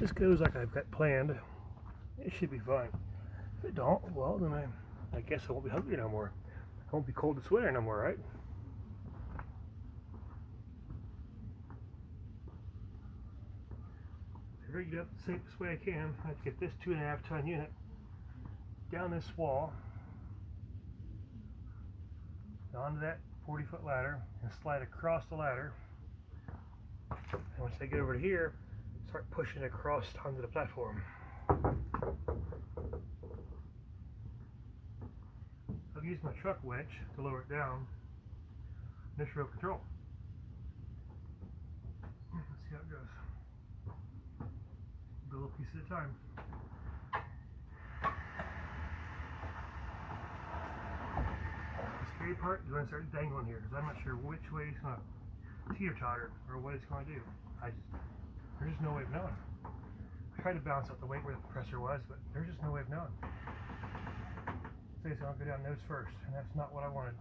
this goes like I've got planned, it should be fine. If it don't, well then I guess I won't be hungry no more. I won't be cold this winter no more, right? I rigged it up the safest way I can. I have to get this 2.5 ton unit down this wall, onto that 40-foot ladder, and slide across the ladder. And once I get over to here, start pushing it across onto the platform. I'll use my truck winch to lower it down. This real control. Let's see how it goes. Go a little piece at a time. The scary part is when I start dangling here, because I'm not sure which way it's going to teeter-totter or what it's going to do. There's just no way of knowing. I tried to balance out the weight where the compressor was, but there's just no way of knowing. So I'll go down nose first, and that's not what I wanted.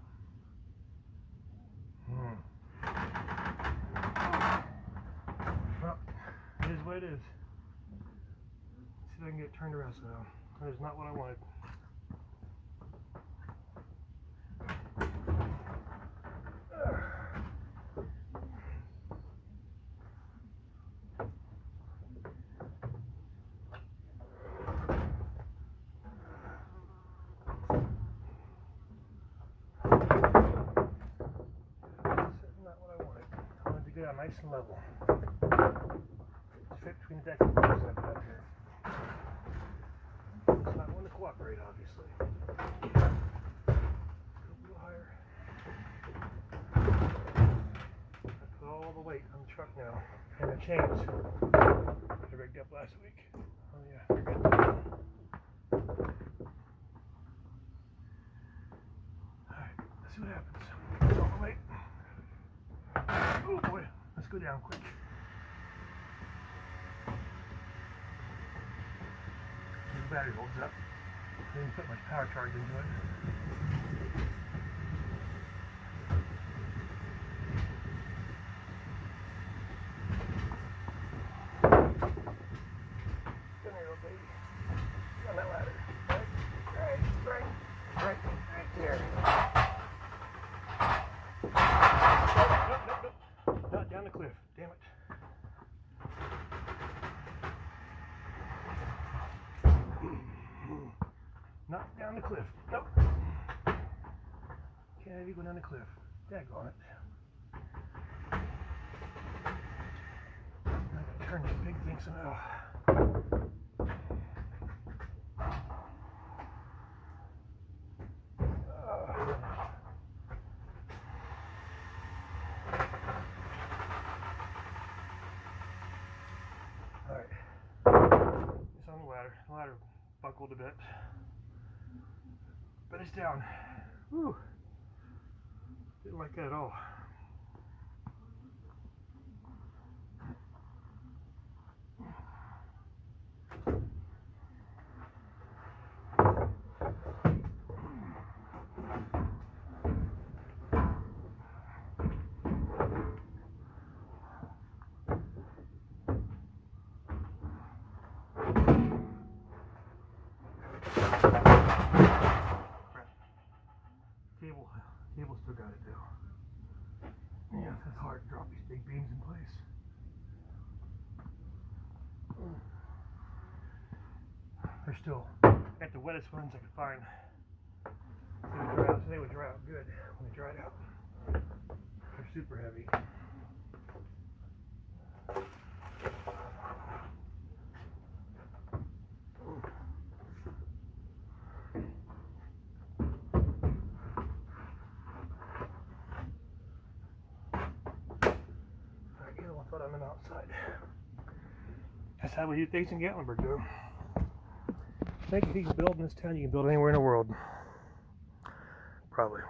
Well, it is what it is. Let's see if I can get it turned around somehow. That is not what I wanted. Down nice and level. It's fit between the deck and the box I've got here. It's not one to cooperate, obviously. Go a little higher. I put all the weight on the truck now. And the chains I rigged up last week. Oh yeah, they're good. Alright, let's see what happens. Put all the weight. Oh boy, let's go down quick. The battery holds up. I didn't put much power charge into it. Come here, little baby. On that ladder. Right there. Not down the cliff, damn it. Not down the cliff, nope. Can't have you go down the cliff. Daggone it. I gotta turn this big thing somehow. It's on the ladder. The ladder buckled a bit, but it's down. Whew. Didn't like that at all. Cable still got it though. Yeah, it's hard to drop these big beams in place. They're still at the wettest ones I could find. They would dry out good when they dried out. They're super heavy. But I'm outside. That's how we do things in Gatlinburg, though. I think if you can build in this town, you can build anywhere in the world. Probably.